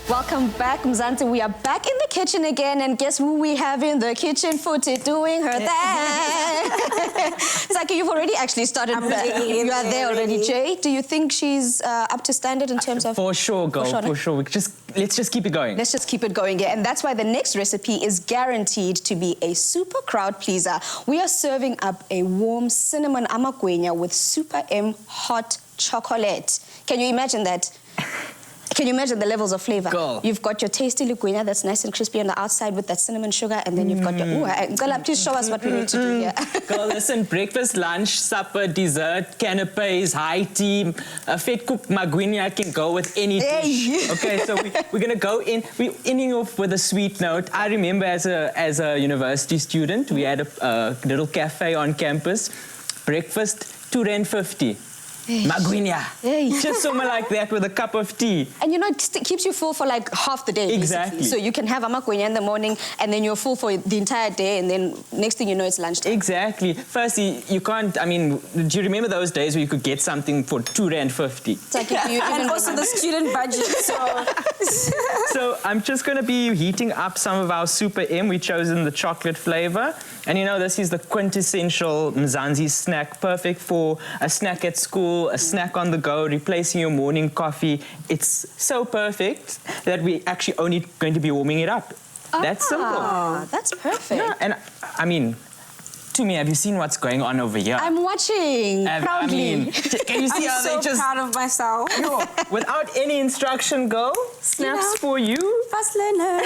Welcome back, Mzansi. We are back in the kitchen again, and guess who we have in the kitchen? Footy doing her thing. Zaki, you've already actually started. You are there already. Jay, do you think she's up to standard in terms of? For sure, girl. For sure. Let's just keep it going. Let's just keep it going, yeah. And that's why the next recipe is guaranteed to be a super crowd pleaser. We are serving up a warm cinnamon amagwinya with Super M hot chocolate. Can you imagine that? Can you imagine the levels of flavor? Girl. You've got your tasty liguina that's nice and crispy on the outside with that cinnamon sugar, and then you've got your... Gala, please show us what we need to do here. Girl, listen, breakfast, lunch, supper, dessert, canapes, high tea, a fat cooked magwinya can go with any dish. Okay, so we're going to go in. We're ending off with a sweet note. I remember as a university student, we had a little cafe on campus. Breakfast, R2.50. Magwinya. Just somewhere like that with a cup of tea. And you know, it keeps you full for like half the day. Exactly. Basically. So you can have amagwinya in the morning and then you're full for the entire day, and then next thing you know, it's lunchtime. Exactly. Firstly, you can't, I mean, do you remember those days where you could get something for R2.50? It's like and also the student budget, so... So I'm just going to be heating up some of our Super M. We've chosen the chocolate flavor. And you know, this is the quintessential Mzansi snack, perfect for a snack at school, a snack on the go, replacing your morning coffee. It's so perfect that we're actually only going to be warming it up. That's simple. That's perfect. Yeah, and I mean, to me, have you seen what's going on over here? I'm watching proudly. I mean, can you see how I'm so proud of myself. No, without any instruction, girl, snaps for you. Fast learner.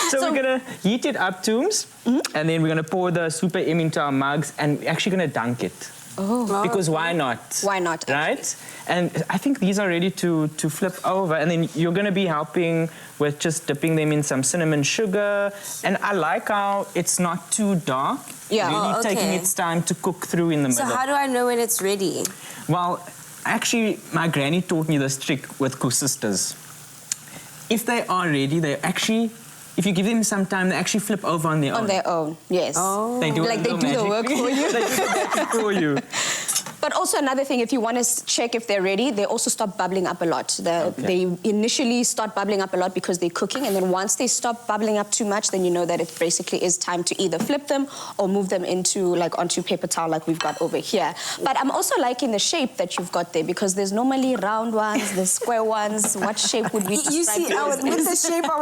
So we're going to heat it up, Tooms, and then we're going to pour the Super M into our mugs, and we're actually going to dunk it. Oh. Because why not? Why not? Right? And I think these are ready to flip over, and then you're going to be helping with just dipping them in some cinnamon sugar. And I like how it's not too dark. Yeah. Really taking its time to cook through in the middle. So how do I know when it's ready? Well, actually, my granny taught me this trick with cousisters. If they are ready, they actually... If you give them some time, they actually flip over on their own. On their own, yes. Oh. They do like they do the work for you. They do the magic for you. But also another thing, if you want to check if they're ready, they also stop bubbling up a lot. They initially start bubbling up a lot because they're cooking, and then once they stop bubbling up too much, then you know that it basically is time to either flip them or move them into onto paper towel like we've got over here. But I'm also liking the shape that you've got there, because there's normally round ones, there's square ones. What shape would we describe? You see, with the shape, I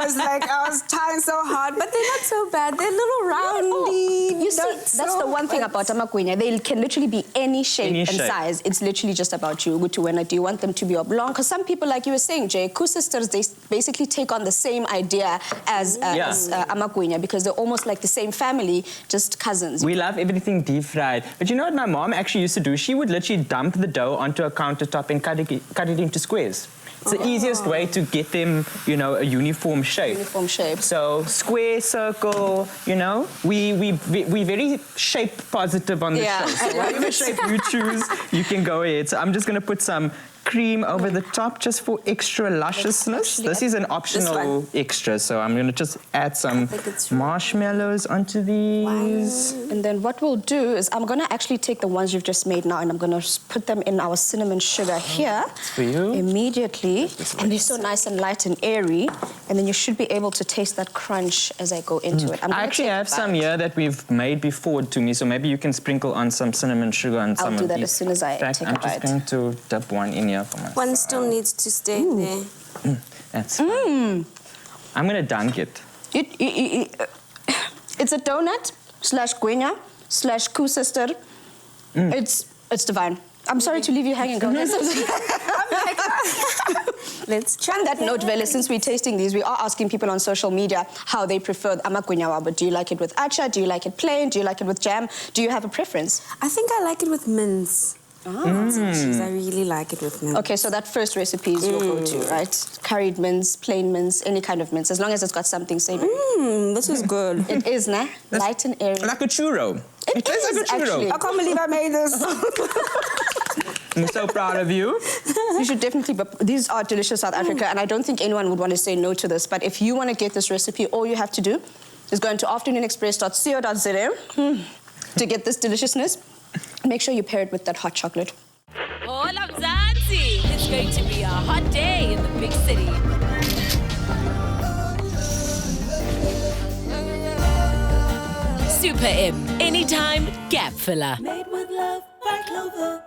was trying so hard, but they're not so bad. They're little roundy. You see, that's the one thing about amagwinya. They can literally be any shape and size. It's literally just about you. Do you want them to be oblong? Because some people, like you were saying, Jay, cousisters, they basically take on the same idea as amagwinya, because they're almost like the same family, just cousins. We love everything deep fried. But you know what my mom actually used to do? She would literally dump the dough onto a countertop and cut it into squares. It's the easiest way to get them, you know, a uniform shape. Uniform shape. So square, circle, you know, we very shape positive on the show. So whatever shape you choose, you can go ahead. So I'm just going to put some cream over the top just for extra lusciousness. This is an optional extra, so I'm going to just add some marshmallows onto these. Wow. And then what we'll do is I'm going to actually take the ones you've just made now, and I'm going to put them in our cinnamon sugar here. It's for you. Immediately. And they're so nice and light and airy. And then you should be able to taste that crunch as I go into it. I actually have some here that we've made before to me, so maybe you can sprinkle on some cinnamon sugar on some of these. I'll do that as soon as I take a bite. I'm just going to dip one in here for myself. One still needs to stay there. That's fine. I'm going to dunk it. It's a donut / gwinya / cousister. It's divine. I'm sorry to leave you hanging. Go ahead. Let's try. On that note, Vele, since we're tasting these, we are asking people on social media how they prefer amagwinya. But do you like it with acha? Do you like it plain? Do you like it with jam? Do you have a preference? I think I like it with mince. I really like it with mince. Okay, so that first recipe is your go-to, right? Curried mince, plain mince, any kind of mince, as long as it's got something savory. This is good. It is, nah? Light and airy. Like a churro. It tastes like a churro. Actually. I can't believe I made this. I'm so proud of you. You should definitely, but these are delicious, South Africa, and I don't think anyone would want to say no to this. But if you want to get this recipe, all you have to do is go into afternoonexpress.co.za to get this deliciousness. Make sure you pair it with that hot chocolate. Hola, Mzansi! It's going to be a hot day in the big city. Super M, anytime gap filler. Made with love by Clover.